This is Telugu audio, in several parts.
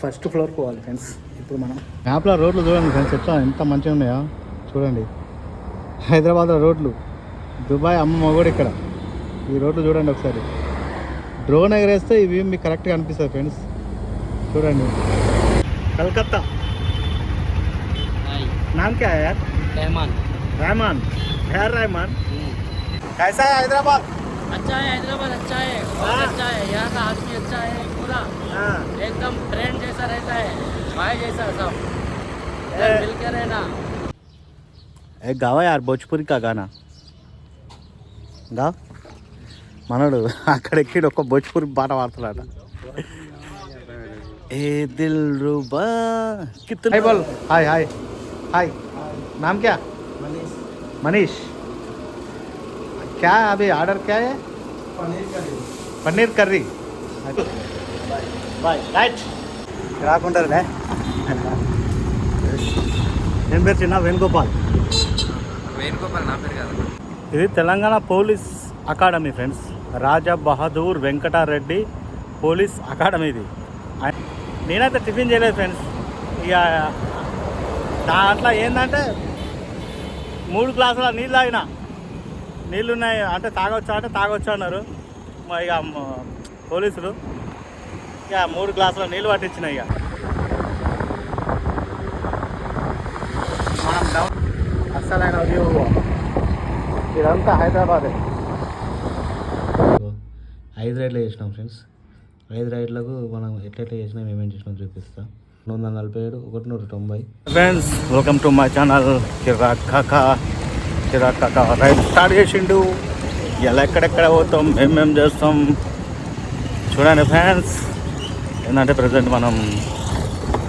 ఫస్ట్ ఫ్లోర్ పోవాలి ఫ్రెండ్స్. ఇప్పుడు మనం మ్యాప్లో రోడ్లు చూడండి ఫ్రెండ్స్, ఎట్లా ఎంత మంచిగా ఉన్నాయో చూడండి. హైదరాబాద్లో రోడ్లు, దుబాయ్ అమ్మ కూడా ఇక్కడ. ఈ రోడ్లు చూడండి ఒకసారి. డ్రోన్ ఎగరేస్తే ఇవి మీకు కరెక్ట్గా అనిపిస్తుంది ఫ్రెండ్స్. చూడండి. కలకత్తా. नाम क्या है यार? रहमान. रहमान. यार रहमान. कैसा है हैदराबाद? अच्छा है हैदराबाद, अच्छा है, बहुत अच्छा है. यहाँ का आदमी अच्छा है पूरा, एकदम फ्रेंड जैसा रहता है, भाई जैसा सब. मिल के रहना. एक गावा यार भोजपुरी का गाना गा. మనోడు అక్కడ ఎక్కిడు ఒక్క భోజ్పూరి పాట పాడుతున్నాడు. ఏ దిల్ रुबा कितना. हाय बोल. हाय हाय हाय. नाम क्या? मनीष. मनीष. क्या अभी ऑर्डर क्या है? पनीर कर्री. Bye right. రాకుంటారులే. ఏం పేరు చిన్న? వేణుగోపాల్. వేణుగోపాల్ నా పేరు కాదు. ఇది Telangana police academy friends. Raja Bahadur Venkatareddy police academy ఇది. నేనైతే టిఫిన్ చేయలేదు ఫ్రెండ్స్. ఇక దాంట్లో ఏంటంటే 3 గ్లాసుల నీళ్ళు తాగిన. నీళ్ళు ఉన్నాయి అంటే తాగొచ్చా అంటే తాగొచ్చు అన్నారు ఇక పోలీసులు. ఇక 3 గ్లాసుల నీళ్ళు పట్టించినాయి. ఇక మనం డౌన్ అస్సలైన వ్యూ. ఇదంతా హైదరాబాదే. 5 రైడ్లు చేసినాం ఫ్రెండ్స్. 5 రైడ్లకు మనం ఎట్లెట్లా చేసినాం, ఏమేమి చేసినాం చూపిస్తా. 147, 190. Friends welcome to my channel. కిరాక్ కాకా రైడ్ స్టార్ట్ చేసిండు. ఇలా ఎక్కడెక్కడ పోతాం, మేమేం చేస్తాం చూడండి ఫ్రెండ్స్. ఏంటంటే ప్రజెంట్ మనం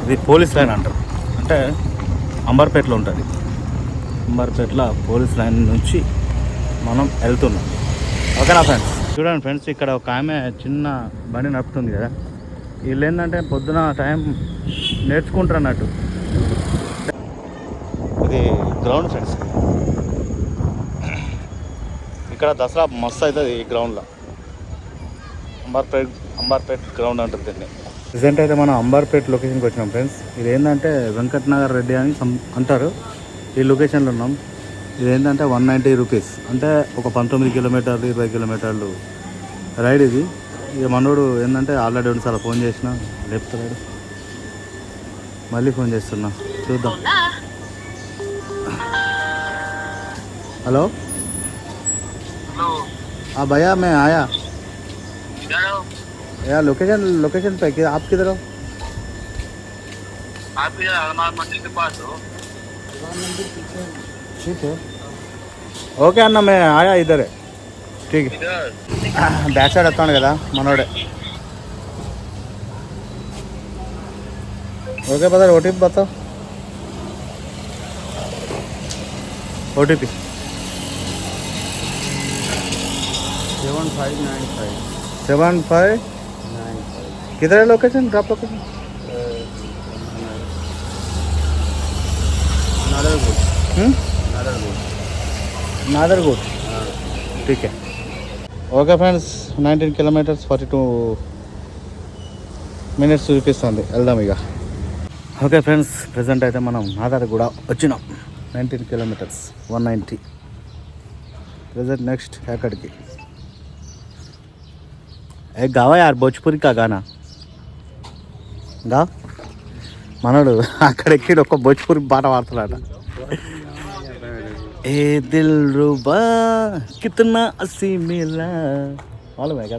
ఇది పోలీస్ లైన్ అంటారు, అంటే అంబర్పేటలో ఉంటుంది. అంబర్పేటలో పోలీస్ లైన్ నుంచి మనం వెళ్తున్నాం. ఓకేనా ఫ్రెండ్స్? చూడండి ఫ్రెండ్స్, ఇక్కడ ఒక ఆమె చిన్న బండి నడుపుతుంది కదా. వీళ్ళు ఏంటంటే పొద్దున టైం నేర్చుకుంటారు అన్నట్టు. ఇది గ్రౌండ్ ఫ్రెండ్స్. ఇక్కడ దసరా మస్తు అవుతుంది ఈ గ్రౌండ్లో. అంబర్పేట్ గ్రౌండ్ అంటుంది దీన్ని. రీసెంట్ అయితే మనం అంబర్పేట్ లొకేషన్కి వచ్చినాం ఫ్రెండ్స్. ఇది ఏంటంటే వెంకట్ నగర్ రెడ్డి అని అంటారు. ఈ లొకేషన్లో ఉన్నాం. ఇది ఏంటంటే 190 రూపీస్, అంటే ఒక 19 కిలోమీటర్లు 20 కిలోమీటర్లు రైడ్ ఇది. ఇక మనోడు ఏంటంటే ఆల్రెడీ 2 సార్లు ఫోన్ చేసిన, లేపుతున్నాడు. మళ్ళీ ఫోన్ చేస్తున్నా, చూద్దాం. हेलो. हाँ भैया मैं आया यार. लोकेशन पे आप किधर हो? आप इधर हनुमान मंदिर के पास हो. ठीक है ఓకే అన్న, మే ఆయా ఇద్దరే. ఠీక్. బ్యాక్ సైడ్ వస్తాను కదా మనోడే. ఓకే బదర్, ఓటీపీ బతావ్. ఓటీపీ 7595. 7595. किधर है लोकेशन? Drop location नादरगोट. ठीक है. ఓకే ఫ్రెండ్స్, 19 కిలోమీటర్స్ 42 మినిట్స్ చూపిస్తుంది. వెళ్దాం ఇక. ఓకే ఫ్రెండ్స్, ప్రజెంట్ అయితే మనం నాదరగూడ వచ్చినాం. 19 కిలోమీటర్స్ 190. ప్రజెంట్ నెక్స్ట్ ఎక్కడికి? ఏ గావా యార్ భోజ్పూరి కా గానా గా. మనోడు అక్కడ ఎక్కిడు ఒక్క భోజ్పూరి పాట పాడుతున్నాడు. ఏ దిల్ रुबा कितना हसी मिला. मालूम है क्या?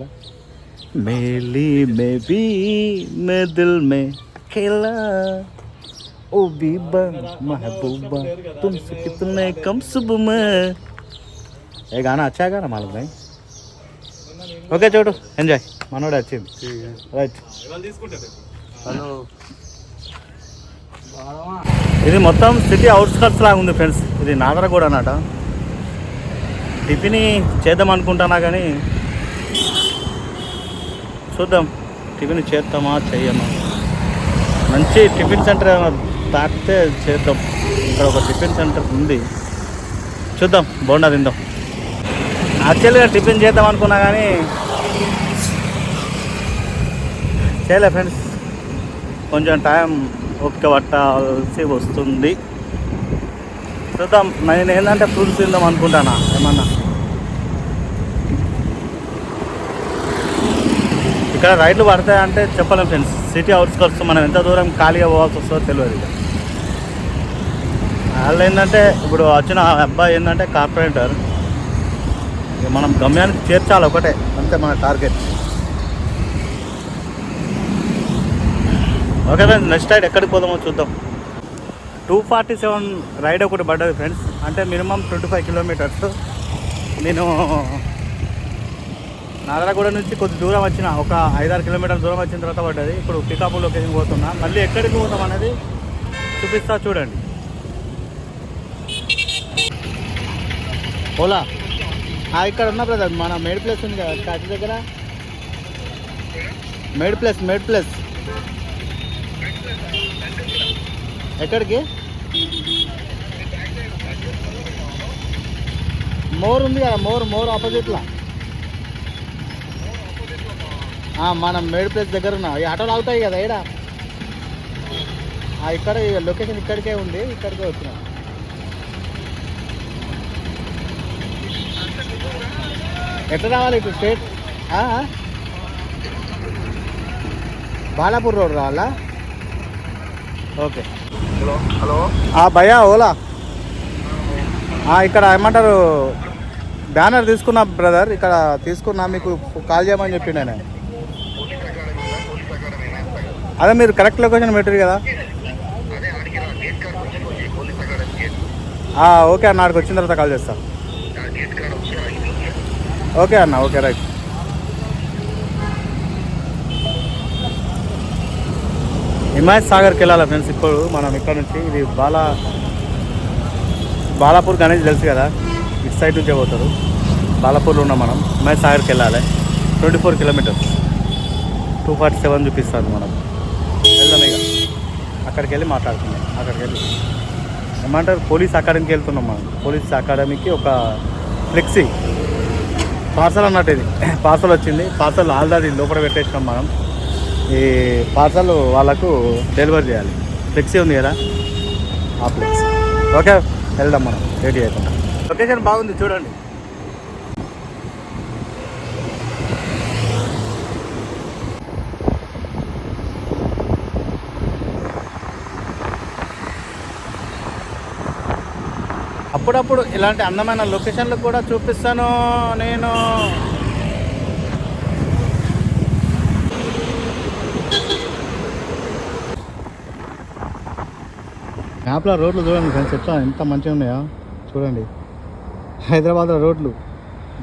मेली में भी मैं दिल में अकेला. ओ बीबा महबूबा तुमसे कितने कम सुबह में. ये गाना अच्छा है गाना, मालूम नहीं. ఓకే చూడు, ఎంజాయ్. మనోడే వచ్చింది. రైట్. హలో. ఇది మొత్తం సిటీ అవుట్స్కట్స్ లాగా ఉంది ఫ్రెండ్స్. ఇది నాదరగూడ అన్నట. టిఫిన్ చేద్దాం అనుకుంటున్నా కానీ చూద్దాం టిఫిన్ చేద్దామా చెయ్యమా. మంచి టిఫిన్ సెంటర్ ఏమైనా తాకితే చేద్దాం. ఇక్కడ ఒక టిఫిన్ సెంటర్ ఉంది, చూద్దాం. బోండా తిందాం. యాక్చువల్గా టిఫిన్ చేద్దాం అనుకున్నా కానీ చేయలే ఫ్రెండ్స్. కొంచెం టైం ఓపిక పట్టాల్సి వస్తుంది. చూద్దాం. నేను ఏంటంటే ఫ్రూట్స్ తిందాం అనుకుంటానా ఏమన్నా. ఇక్కడ రైడ్లు పడతాయంటే చెప్పలేం ఫ్రెండ్స్. సిటీ అవుట్స్కట్స్ మనం ఎంత దూరం ఖాళీగా పోవాల్సి వస్తుందో తెలియదు. ఇక వాళ్ళు ఏంటంటే ఇప్పుడు వచ్చిన అబ్బాయి ఏంటంటే కార్పొరేటర్. ఇక మనం గమ్యానికి చేర్చాలి, ఒకటే అంతే మన target. Okay friends, next ride ఎక్కడికి పోదామో చూద్దాం. 247 రైడ్ ఒకటి పడ్డది ఫ్రెండ్స్. అంటే మినిమం 25 కిలోమీటర్స్. నేను నాదరగూడ నుంచి కొద్ది దూరం వచ్చిన, ఒక 5-6 కిలోమీటర్ల దూరం వచ్చిన తర్వాత పడ్డది. ఇప్పుడు పికప్ లొకేషన్ పోతున్నా. మళ్ళీ ఎక్కడికి పోతాం అనేది చూపిస్తా చూడండి. ఓలా ఇక్కడ ఉన్న బ్రదర్, మన మేడ్ ప్లేస్ ఉంది కదా కాటి దగ్గర. మేడ్ ప్లేస్ ఎక్కడికి? మోర్ ఉంది కదా, మోర్ ఆపోజిట్లో. మనం మేడ్ ప్లేస్ దగ్గర ఉన్నా. ఈ ఆటోలు అవుతాయి కదా ఇక్కడ. ఇక్కడ లొకేషన్ ఇక్కడికే ఉంది, ఇక్కడికే వచ్చిన. ఎట్లా రావాలి ఇప్పుడు? స్ట్రేట్ బాలాపూర్ రోడ్ రావాలా? ఓకే. హలో భయ్యా ఓలా. ఇక్కడ ఏమంటారు, బ్యానర్ తీసుకున్నా బ్రదర్. ఇక్కడ తీసుకున్నా, మీకు కాల్ చేయమని చెప్పిండే నేను. అదే మీరు కరెక్ట్ లొకేషన్ పెట్టారు కదా. ఓకే అన్న, అక్కడికి వచ్చిన తర్వాత కాల్ చేస్తా. ఓకే అన్న, ఓకే రైట్. హిమాయత్ సాగర్కి వెళ్ళాలి ఫ్రెండ్స్. ఇప్పుడు మనం ఇక్కడ నుంచి, ఇది బాలాపూర్ గణేష్ తెలుసు కదా, ఇటు సైడ్ నుంచే పోతారు. బాలాపూర్లో ఉన్నాం మనం. హిమాయత్ సాగర్కి వెళ్ళాలి. 24 కిలోమీటర్స్. 247 చూపిస్తాను మనం. వెళ్దాం ఇక. అక్కడికి వెళ్ళి మాట్లాడుతున్నాం. అక్కడికి వెళ్ళి ఏమంటారు, పోలీస్ అకాడమీకి వెళ్తున్నాం మనం. పోలీస్ అకాడమీకి ఒక ఫ్లెక్సీ పార్సల్ అన్నట్టు. ఇది పార్సల్ వచ్చింది. పార్సల్ ఆల్రెడీ లోపల పెట్టేసినాం మనం. ఈ పార్సల్ వాళ్ళకు డెలివరీ చేయాలి. ఫ్లెక్సీ ఉంది కదా, ఆ ఫ్లెక్సీ. ఓకే, వెళ్దాం మనం రెడీ అవుతాం. లొకేషన్ బాగుంది చూడండి. అప్పుడప్పుడు ఇలాంటి అందమైన లొకేషన్లు కూడా చూపిస్తాను నేను. మ్యాప్లో రోడ్లు చూడండి ఫ్రెండ్స్, ఎట్లా ఎంత మంచిగా ఉన్నాయో చూడండి. హైదరాబాద్లో రోడ్లు,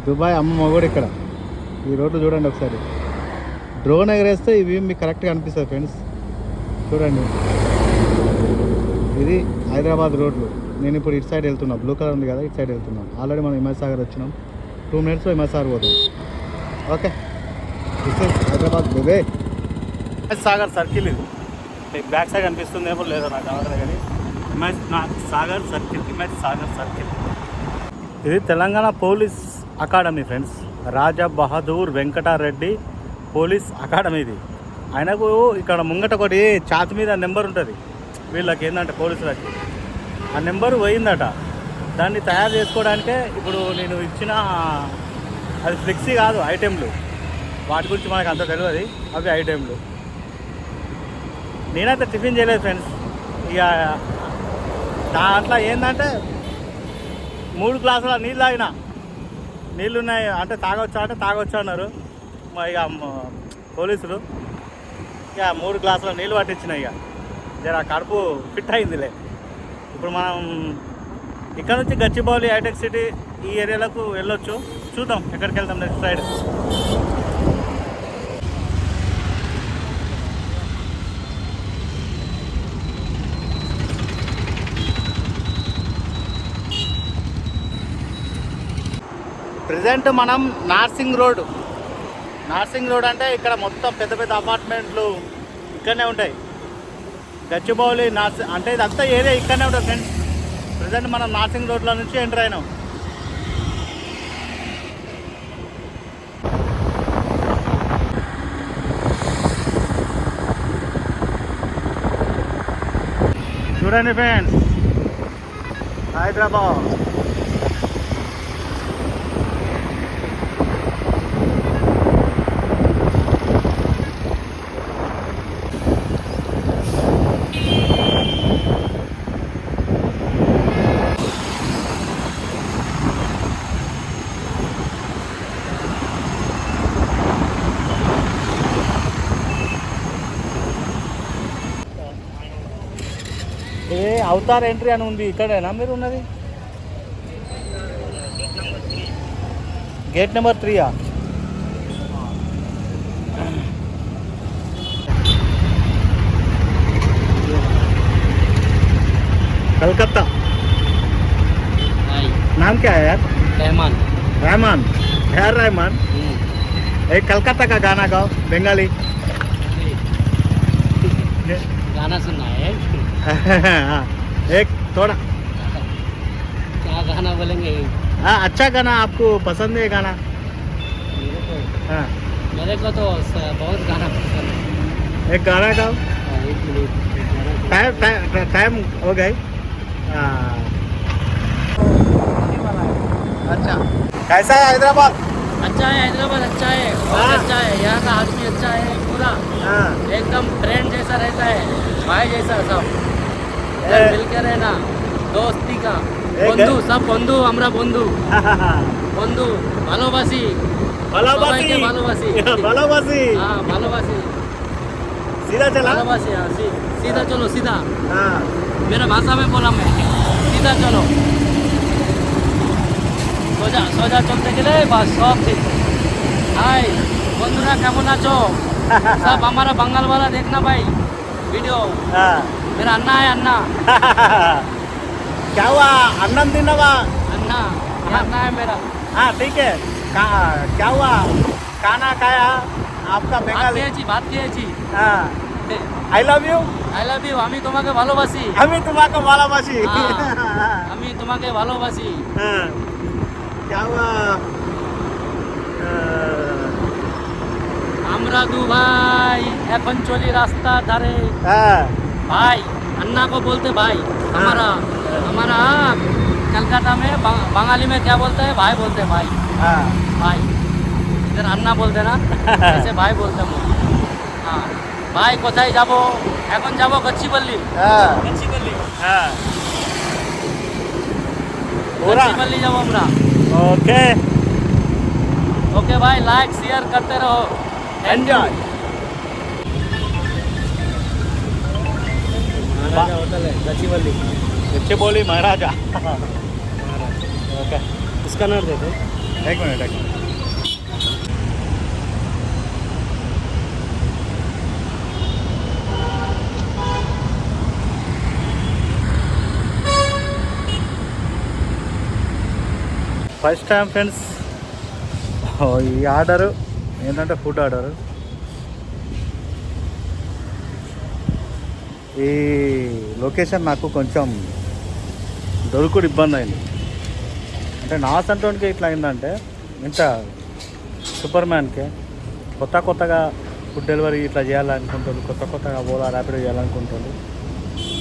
దుబాయ్ అమ్మ మగోడు ఇక్కడ. ఈ రోడ్లు చూడండి ఒకసారి. డ్రోన్ ఎగరేస్తే ఇవి మీకు కరెక్ట్గా అనిపిస్తుంది ఫ్రెండ్స్. చూడండి, ఇది హైదరాబాద్ రోడ్లు. నేను ఇప్పుడు ఇటు సైడ్ వెళ్తున్నా. బ్లూ కలర్ ఉంది కదా, ఇటు సైడ్ వెళ్తున్నాం. ఆల్రెడీ మనం హిమాయత్ సాగర్ వచ్చినాం. 2 మినిట్స్లో హిమాయత్ సాగర్ పోతాం. ఓకే, హైదరాబాద్ బేబే. హిమాయత్ సాగర్ సర్కిల్ ఇది. మీకు బ్యాక్ సైడ్ అనిపిస్తుంది ఏమో లేదో నాకు అవసరం, కానీ హిమాయత్ సాగర్ సర్కిల్. ఇది Telangana police academy friends. Raja Bahadur Venkatareddy police academy ఇది. ఆయనకు ఇక్కడ ముంగట ఒకటి ఛాతి మీద నెంబర్ ఉంటుంది. వీళ్ళకి ఏంటంటే పోలీసులకి ఆ నెంబరు పోయిందట. దాన్ని తయారు చేసుకోవడానికే ఇప్పుడు నేను ఇచ్చిన, అది ఫ్లెక్సీ కాదు, ఐటెంలు. వాటి గురించి మనకు అంత తెలియదు. అవి ఐటెంలు. నేనైతే టిఫిన్ చేయలేదు ఫ్రెండ్స్. ఇక దాంట్లో ఏంటంటే 3 గ్లాసుల నీళ్ళు తాగిన. నీళ్ళు ఉన్నాయి అంటే తాగొచ్చా అన్నారు ఇక పోలీసులు. ఇక 3 గ్లాసుల నీళ్ళు పట్టించినాయి. ఇక జర కడుపు ఫిట్ అయిందిలే. ఇప్పుడు మనం ఇక్కడ నుంచి గచ్చిబౌలి, హైటెక్ సిటీ ఈ ఏరియాలకు వెళ్ళొచ్చు. చూద్దాం ఎక్కడికి వెళ్తాం నెక్స్ట్ రైడ్. ప్రజెంట్ మనం నార్సింగ్ రోడ్ అంటే ఇక్కడ మొత్తం పెద్ద పెద్ద అపార్ట్మెంట్లు ఇక్కడనే ఉంటాయి. గచ్చిబౌలి అంటే ఇదంతా ఏరియా ఇక్కడనే ఉంటుంది ఫ్రెండ్స్. ప్రజెంట్ మనం నార్సింగ్ రోడ్లో నుంచి ఎంటర్ అయినాం. చూడండి ఫ్రెండ్స్, హైదరాబాద్. ఇది అవతార్ ఎంట్రీ అని ఉంది, ఇక్కడేనా మీరు ఉన్నది? Gate number 3 Calcutta. नाम क्या है यार? रहमान. रहमान. यार रहमान, एक कलकत्ता का गाना गाओ, बंगाली. गाना सुनना है? एक थोड़ा. क्या गाना बोलेंगे? हाँ, अच्छा गाना आपको पसंद है गाना? हाँ, मेरे को तो बहुत गाना पसंद है. एक गाना गाओ. एक मिनट. टाइम हो गए. अच्छा, कैसा है हैदराबाद? अच्छा है हैदराबाद, अच्छा है, बहुत अच्छा है. यहाँ का आदमी अच्छा है पूरा, एकदम फ्रेंड जैसा रहता है, भाई जैसा सब. मिल के रहना, दोस्ती का बंधु, सब बंधु, हमरा बंधु. बंधु ভালোবাসি. সবাইকে ভালোবাসি. ভালোবাসি. हाँ ভালোবাসি. सीधा चला. ভালোবাসি. हाँ सीधा चलो, सीधा. हाँ, मेरा भाषा में बोला मैं, सीधा चलो. সোজা সোজা চলতে গেলে বাস সব ঠিক. হাই বন্ধুরা, কেমন আছো? সব हमारा बंगाल वाला देखना भाई वीडियो. हाँ. मेरा अन्ना है, अन्ना. क्या हुआ? अन्नम दिनवा. अन्ना, ये अन्ना है मेरा. हाँ ठीक है. क्या हुआ? खाना खाया आपका ভাত बंगाली. খেয়েছি, ভাত খেয়েছি. हाँ, I love you. I love you. আমি তোমাকে ভালোবাসি. আমি তোমাকে ভালোবাসি. আমি তোমাকে ভালোবাসি. हाँ, क्या हुआ? আমরা দু ভাই এখন চলি রাস্তার ধারে. हाँ, भाई, अन्ना को बोलते भाई. हमारा हमारा कलकत्ता में बंगाली में क्या बोलते हैं? भाई बोलते हैं, भाई. हाँ. भाई इधर अन्ना बोलते ना, ऐसे भाई बोलते हैं. हाँ भाई, কোথায় যাব? এখন যাব গচ্ছিপল্লি. हाँ. গচ্ছিপল্লি. हाँ. पूरा. গচ্ছিপল্লি যাব আমরা. ओके. ओके भाई, लाइक शेयर करते रहो. एंजॉय. महाराजा होटल है गच्चीपल्ली. अच्छे बोली महाराजा. ओके. इसका नाम देखो. एक मिनट, एक मिनट. ఫస్ట్ టైం ఫ్రెండ్స్ ఈ ఆర్డరు ఏంటంటే ఫుడ్ ఆర్డరు. ఈ లొకేషన్ నాకు కొంచెం దొరుకుడు ఇబ్బంది అయింది. అంటే నా సంటోనికి ఇట్లా అయిందంటే, ఇంత సూపర్ మ్యాన్కి కొత్తగా ఫుడ్ డెలివరీ ఇట్లా చేయాలనుకుంటారు, కొత్తగా ఓలా ర్యాపిడో చేయాలనుకుంటారు.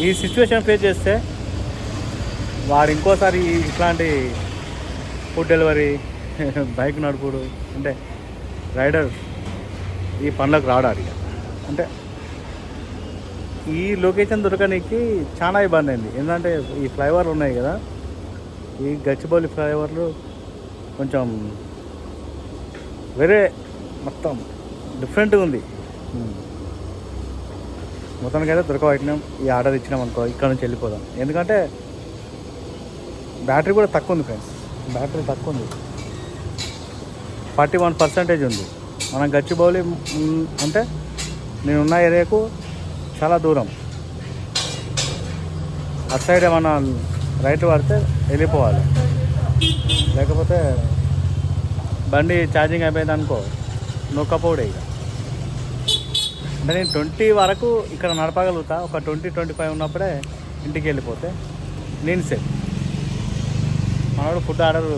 ఈ సిచ్యువేషన్ ఫేస్ చేస్తే వాడు ఇంకోసారి ఇట్లాంటి ఫుడ్ డెలివరీ, బైక్ నడుపుడు, అంటే రైడర్ ఈ పనులకు రావడానికి, అంటే ఈ లొకేషన్ దొరకడానికి చాలా ఇబ్బంది అయింది. ఎందుకంటే ఈ ఫ్లైఓవర్లు ఉన్నాయి కదా, ఈ గచ్చిబౌలి ఫ్లైఓవర్లు కొంచెం వేరే, మొత్తం డిఫరెంట్గా ఉంది. మొత్తానికి అయితే దొరకబట్టినాం. ఈ ఆర్డర్ ఇచ్చినాం అనుకో, ఇక్కడ నుంచి వెళ్ళిపోదాం. ఎందుకంటే బ్యాటరీ కూడా తక్కువ ఉంది ఫ్రెండ్స్, బ్యాటరీ తక్కువ ఉంది, 41% ఉంది. మనం గచ్చిబౌలి అంటే నేనున్న ఏరియాకు చాలా దూరం. అటు సైడ్ ఏమన్నా రైట్ పడితే వెళ్ళిపోవాలి, లేకపోతే బండి ఛార్జింగ్ అయిపోయింది అనుకో నొక్కపోడే. ఇక అంటే నేను 20 వరకు ఇక్కడ నడపగలుగుతా. ఒక 20-25 ఉన్నప్పుడే ఇంటికి వెళ్ళిపోతే నేను సేఫ్. మనోడు ఫుడ్ ఆర్డర్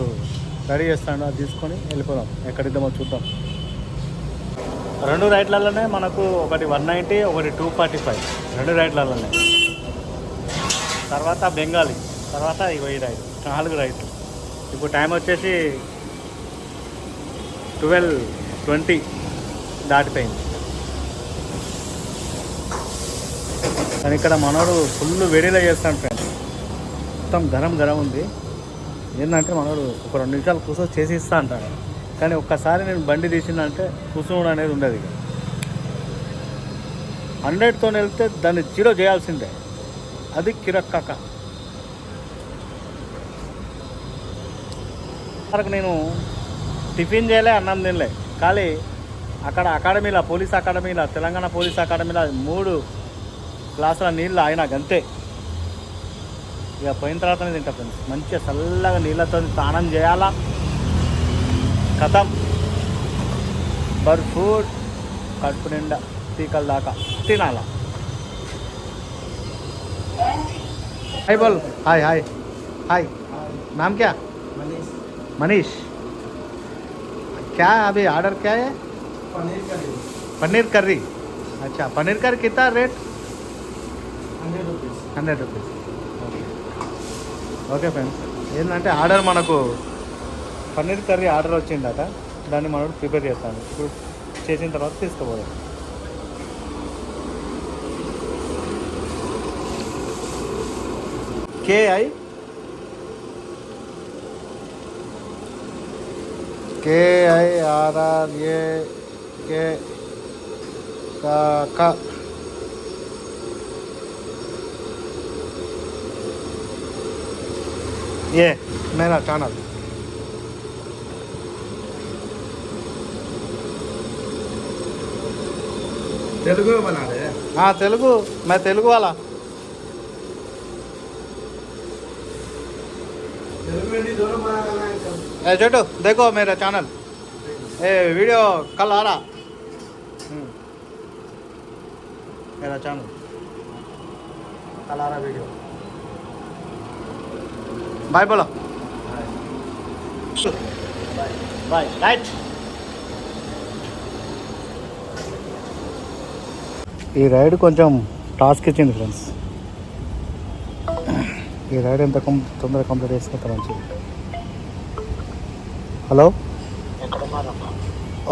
రెడీ చేస్తాడు, అది తీసుకొని వెళ్ళిపోదాం. ఎక్కడిద్దామో చూద్దాం. 2 రైట్లలోనే మనకు ఒకటి 190, ఒకటి 245, 2 రైట్లలోనే. తర్వాత బెంగాలీ, తర్వాత ఇగో ఈ రైడ్, 4 రైడ్లు. ఇప్పుడు టైం వచ్చేసి 12:20 దాటిపోయింది. కానీ ఇక్కడ మనోడు ఫుల్ వేడిలో చేస్తాడు ఫ్రెండ్స్. మొత్తం గరం ఉంది. ఏంటంటే మనోడు ఒక 2 నిమిషాలు కూర్చొని చేసి ఇస్తా అంటాడు. కానీ ఒక్కసారి నేను బండి తీసిందంటే కూర్చోవడం అనేది ఉండదు. ఇక 100తో వెళ్తే దాన్ని 0 చేయాల్సిందే. అది కిరక్కక. వరకు నేను టిఫిన్ చేయలే, అన్నం తినలే. ఖాళీ అక్కడ అకాడమీలో, పోలీస్ అకాడమీలో, తెలంగాణ పోలీస్ అకాడమీలో 3 గ్లాసుల నీళ్ళు అయినా గంతే. ఇక పోయిన తర్వాతనే తింటా ఫ్రెండ్స్. మంచిగా చల్లగా నీళ్ళతో స్నానం చేయాలా, కథం బర్ ఫుడ్ కడుపు నిండా పీకల దాకా తినాలా. हाय बोल. हाय हाय हाय. नाम क्या? मनीष. मनीष. क्या अभी ऑर्डर क्या है? पनीर करी. पनीर कर्री. अच्छा, पनीर कर्री कितना rate? 100 rupees. 100 rupees. Okay friends, ఏంటంటే ఆర్డర్ మనకు పన్నీర్ కర్రీ ఆర్డర్ వచ్చిందట. దాన్ని మనం ప్రిపేర్ చేస్తాను. ఇప్పుడు చేసిన తర్వాత తీసుకోపోదాం. KIRR ये मेरा चैनल. तेलुगु में बना रहे हैं. हाँ तेलुगु, मैं तेलुगु वाला. तेलुगु हिंदी दोनों बना रहे हैं सब. ए छोटू देखो मेरा चैनल, ये वीडियो कल आ रहा. मेरा चैनल कल आ रहा वीडियो. बाय बोलो. Bye right. ఈ రైడ్ కొంచెం టాస్క్ ఇచ్చింది ఫ్రెండ్స్. ఈ రైడ్ ఎంత తొందరగా కంప్లీట్ చేస్తే అంత మంచిది. హలో,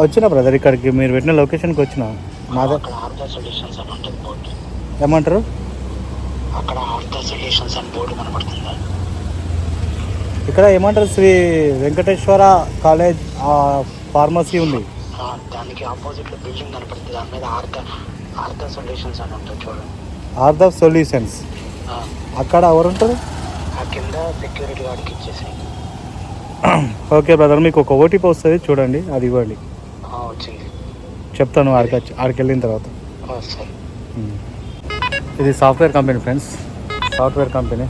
వచ్చిన బ్రదర్ ఇక్కడికి మీరు పెట్టిన లొకేషన్కి వచ్చిన. నాదే ఏమంటారు అక్కడ ఆర్థా సొల్యూషన్స్ అని బోర్డు కనబడుతుంది. ఇక్కడ ఏమంటారు, శ్రీ వెంకటేశ్వర కాలేజ్ ఫార్మసీ ఉంది. దానికి ఆపోజిట్ లో బిల్డింగ్ కనపడుతుంది. దాని మీద ఆర్థా సొల్యూషన్స్ అని ఉంటుంది చూడండి. ఆర్థా సొల్యూషన్స్. అక్కడ ఎవరు ఉంటారు? ఆ కింద సెక్యూరిటీ గార్డ్కి ఇచ్చేసి. ఓకే బ్రదర్, మీకు ఒక ఓటీపీ వస్తుంది చూడండి, అది ఇవ్వండి. వచ్చింది, చెప్తాను ఆడికి వెళ్ళిన తర్వాత. సరే. ఇది software company friends, software company.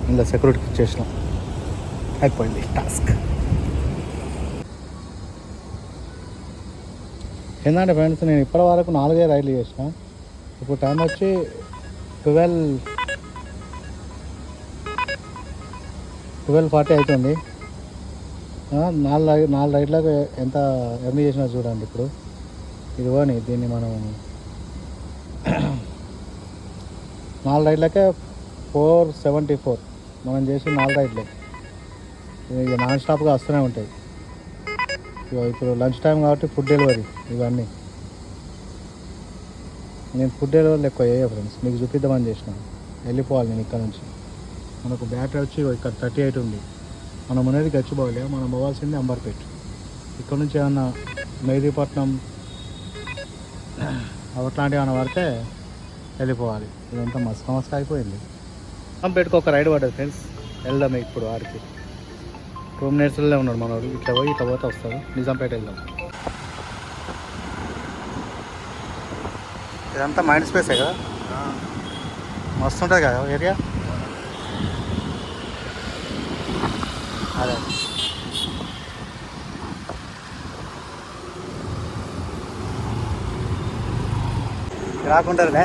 ఇందులో సెక్యూరిటీకి ఇచ్చేసినాం, అయిపోయింది టాస్క్. ఏంటంటే ఫ్రెండ్స్, నేను ఇప్పటి వరకు 4 రైడ్లు చేసిన. ఇప్పుడు టైం వచ్చి 12:40 అవుతుంది. 4 రైడ్లకు ఎంత ఎర్న్ చేసినా చూడండి. ఇప్పుడు ఇదిగోని దీన్ని మనం 4 రైడ్లకే 474 మనం చేసి 4 రైడ్లే. ఇక నాన్ స్టాప్గా వస్తూనే ఉంటాయి. ఇప్పుడు లంచ్ టైం కాబట్టి ఫుడ్ డెలివరీ ఇవన్నీ. నేను ఫుడ్ డెలివరీలు ఎక్కువ చేయ ఫ్రెండ్స్, మీకు చూపిద్దామని చేసిన. వెళ్ళిపోవాలి నేను ఇక్కడ నుంచి. మనకు బ్యాటరీ వచ్చి ఇక్కడ 38 ఉంది. మనం అనేది గచ్చిబౌలి, మనం పోవాల్సింది అంబర్పేట. ఇక్కడ నుంచి ఏమన్నా మెహదీపట్నం అట్లాంటివి ఏమైనా పడితే వెళ్ళిపోవాలి. ఇదంతా మస్తు అయిపోయింది. అంబేడ్కి ఒక రైడ్ పడ్డది ఫ్రెండ్స్, వెళ్దాం ఇప్పుడు. ఆడికి 2 మినిట్స్లో ఉన్నాడు మనోడు. ఇట్లా పోతే వస్తాడు. నిజాంపేట వెళ్దాం. ఇదంతా మైండ్ స్పేసే కదా, మస్తు ఉంటుంది కదా ఏరియా. అదే రాకుంటారులే.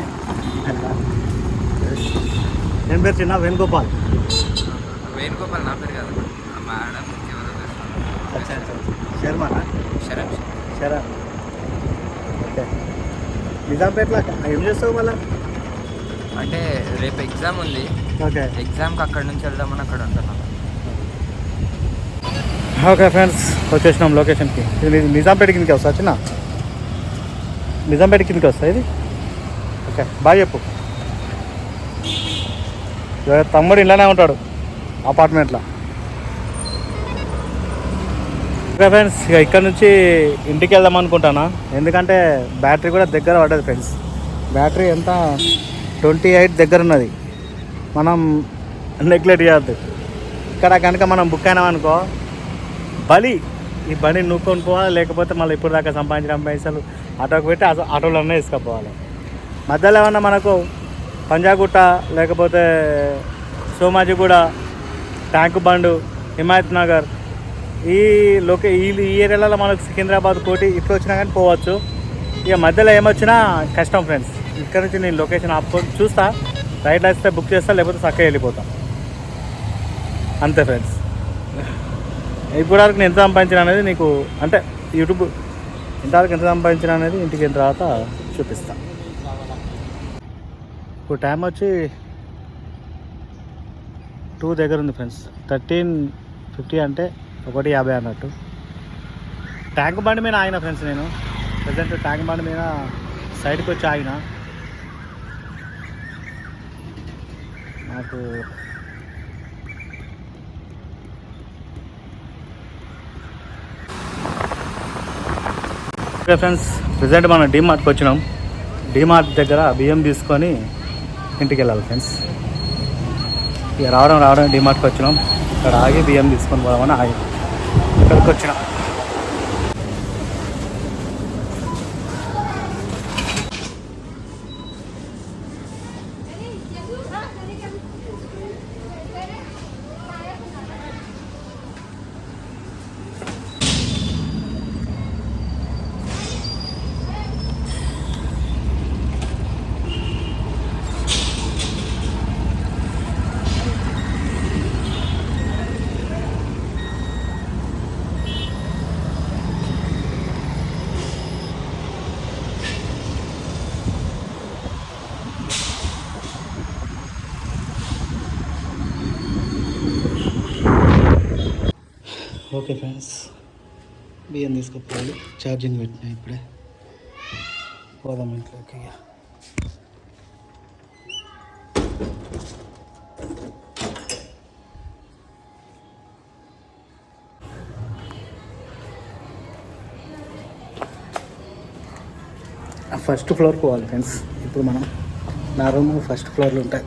నేను పేరు చిన్న వేణుగోపాల్. వేణుగోపాల్ నా పేరు కాదు, మేడం శర్మనా? శరణ్. శరణ్. ఓకే. నిజాంపేటలో ఏం చేస్తావు మళ్ళీ? అంటే రేపు ఎగ్జామ్ ఉంది. ఓకే ఎగ్జామ్కి అక్కడ నుంచి వెళ్దామని అక్కడ ఉంటున్నాను. ఓకే ఫ్రెండ్స్, వచ్చేసినాం లొకేషన్కి. ఇది నిజాంపేట కిందకి వస్తా చిన్న, నిజాంపేట కిందకి వస్తా ఇది. ఓకే బాయ్ చెప్పు. తమ్ముడు ఇలానే ఉంటాడు అపార్ట్మెంట్లో. ఓకే ఫ్రెండ్స్, ఇక ఇక్కడ నుంచి ఇంటికి వెళ్దాం అనుకుంటానా, ఎందుకంటే బ్యాటరీ కూడా దగ్గర పడ్డది ఫ్రెండ్స్. బ్యాటరీ ఎంత 28 దగ్గర ఉన్నది. మనం నెగ్లెక్ట్ చేయద్దు. ఇక్కడ కనుక మనం బుక్ అయినాం అనుకో బలి, ఈ బండి నూక్కొని పోవాలి, లేకపోతే మళ్ళీ ఇప్పుడు దాకా సంపాదించిన పైసలు ఆటోకి పెట్టి ఆటోలోనే తీసుకుపోవాలి. మధ్యలో ఏమన్నా మనకు పంజాగుట్ట, లేకపోతే సోమాజిగూడ, ట్యాంకు బండు, హిమాయత్ నగర్, ఈ ఏరియాలలో మనకు సికింద్రాబాద్, కోటి ఇట్లా వచ్చినా కానీ పోవచ్చు. ఇక మధ్యలో ఏమొచ్చినా కష్టం ఫ్రెండ్స్. ఇక్కడ నుంచి నేను లొకేషన్ ఆపుకొని చూస్తా, రైట్ వస్తే బుక్ చేస్తా, లేకపోతే చక్కగా వెళ్ళిపోతాం అంతే ఫ్రెండ్స్. ఇప్పటివరకు నేను ఎంత సంపాదించిన అనేది నీకు, అంటే యూట్యూబ్ ఇంతవరకు ఎంత సంపాదించిన అనేది ఇంటికి వెళ్ళిన తర్వాత చూపిస్తా. ఇప్పుడు టైం వచ్చి 2 దగ్గర ఉంది ఫ్రెండ్స్. 13:50 అంటే 1:50 అన్నట్టు. ట్యాంక్ బండి మీద ఆగిన ఫ్రెండ్స్. నేను ప్రజెంట్ ట్యాంక్ బండి మీద సైడ్కి వచ్చి ఆగిన. నాకు ఓకే ఫ్రెండ్స్, ప్రజెంట్ మనం డీమార్ట్కి వచ్చినాం. డీమార్ట్ దగ్గర బియ్యం తీసుకొని ఇంటికి వెళ్ళాలి ఫ్రెండ్స్. ఇక రావడం డీమార్ట్కి వచ్చినాం. ఇక్కడ ఆగి బియ్యం తీసుకొని పోదామని ఆగి ఇక్కడికి వచ్చినాం. ఓకే ఫ్రెండ్స్, బియ్యం తీసుకుపోవాలి. ఛార్జింగ్ పెట్టినా ఇప్పుడే. పోదాం ఇంట్లోకి. ఫస్ట్ ఫ్లోర్ పోవాలి ఫ్రెండ్స్. ఇప్పుడు మనం నా రూమ్ ఫస్ట్ ఫ్లోర్లో ఉంటుంది.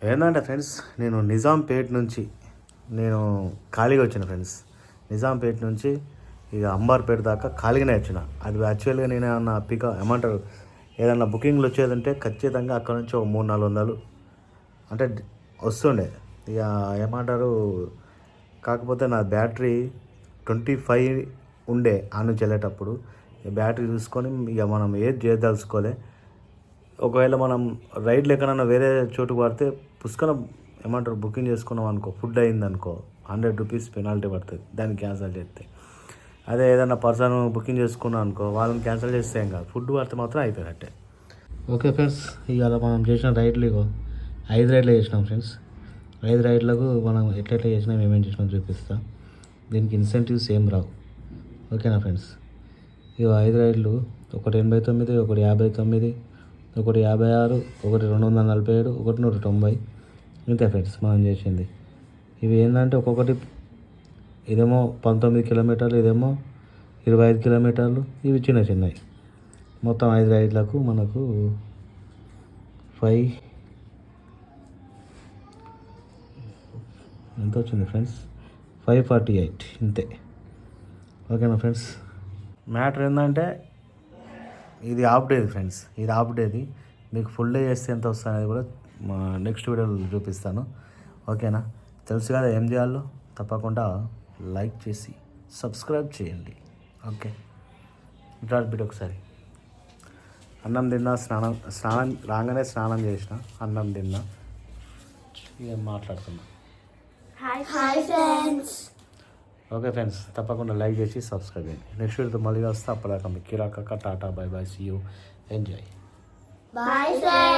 ఏంటంటే ఫ్రెండ్స్, నేను నిజాంపేట నుంచి ఖాళీగా వచ్చిన ఫ్రెండ్స్. నిజాంపేట నుంచి ఇక అంబార్పేట దాకా ఖాళీగానే వచ్చిన. అది యాక్చువల్గా నేను ఏమన్నా ఏమంటారు, ఏదన్నా బుకింగ్లు వచ్చేదంటే ఖచ్చితంగా అక్కడ నుంచి ఒక 300-400 అంటే వస్తుండే. ఇక ఏమంటారు, కాకపోతే నా బ్యాటరీ 25 ఉండే ఆ నుంచి వెళ్ళేటప్పుడు. బ్యాటరీ చూసుకొని ఇక మనం ఏది చేయదలుచుకోలే. ఒకవేళ మనం రైడ్లు ఎక్కడన్నా వేరే చోటుకు పడితే పుష్కలం ఏమంటారు బుకింగ్ చేసుకున్నాం అనుకో, ఫుడ్ అయిందనుకో 100 రూపీస్ పెనాల్టీ పడుతుంది దాన్ని క్యాన్సిల్ చేస్తే. అదే ఏదన్నా పర్సన్ బుకింగ్ చేసుకున్నాం అనుకో, వాళ్ళని క్యాన్సిల్ చేస్తే ఏం కాదు, ఫుడ్ పడితే మాత్రం అయిపోయినట్టే. ఓకే ఫ్రెండ్స్, ఇవాళ మనం చేసిన రైడ్లు 5 రైడ్లు చేసినాం ఫ్రెండ్స్. 5 రైడ్లకు మనం ఎట్లా చేసినాం, ఏమేమి చేసినాం చూపిస్తాం. దీనికి ఇన్సెంటివ్స్ ఏం రావు. ఓకేనా ఫ్రెండ్స్. ఇక 5 రైడ్లు, ఒకటి 89, ఒకటి 59, ఒకటి 56, ఒకటి 247, ఒకటి 190. ఇంతే ఫ్రెండ్స్ మనం చేసింది. ఇవి ఏంటంటే ఒక్కొక్కటి ఇదేమో 19 కిలోమీటర్లు, ఇదేమో 25 కిలోమీటర్లు, ఇవి చిన్న చిన్నవి. మొత్తం 5 రైడ్లకు మనకు 5 ఎంత వచ్చింది ఫ్రెండ్స్? 548 ఇంతే. ఓకేనా ఫ్రెండ్స్? మ్యాటర్ ఏంటంటే ఇది హాఫ్ డేది ఫ్రెండ్స్, ఇది హాఫ్ డేది. మీకు ఫుల్ డే చేస్తే ఎంత వస్తుంది అనేది కూడా నెక్స్ట్ వీడియోలో చూపిస్తాను. ఓకేనా? తెలుసు కదా ఏం చేయాలో. తప్పకుండా లైక్ చేసి సబ్స్క్రైబ్ చేయండి. ఓకే, ఇట్లా బిడ్డ ఒకసారి. అన్నం తిన్నా, స్నానం రాగానే స్నానం చేసిన, అన్నం తిన్నా, ఏం మాట్లాడుతున్నా. Hi friends. ఓకే ఫ్రెండ్స్, తప్పకుండా లైక్ చేసి సబ్స్క్రైబ్ చేయండి. నెక్స్ట్ వీడియోతో మళ్ళీ వస్తా. అప్పటిదాకా మీ కిరాక టాటా, bye bye, see you, enjoy. Bye friends.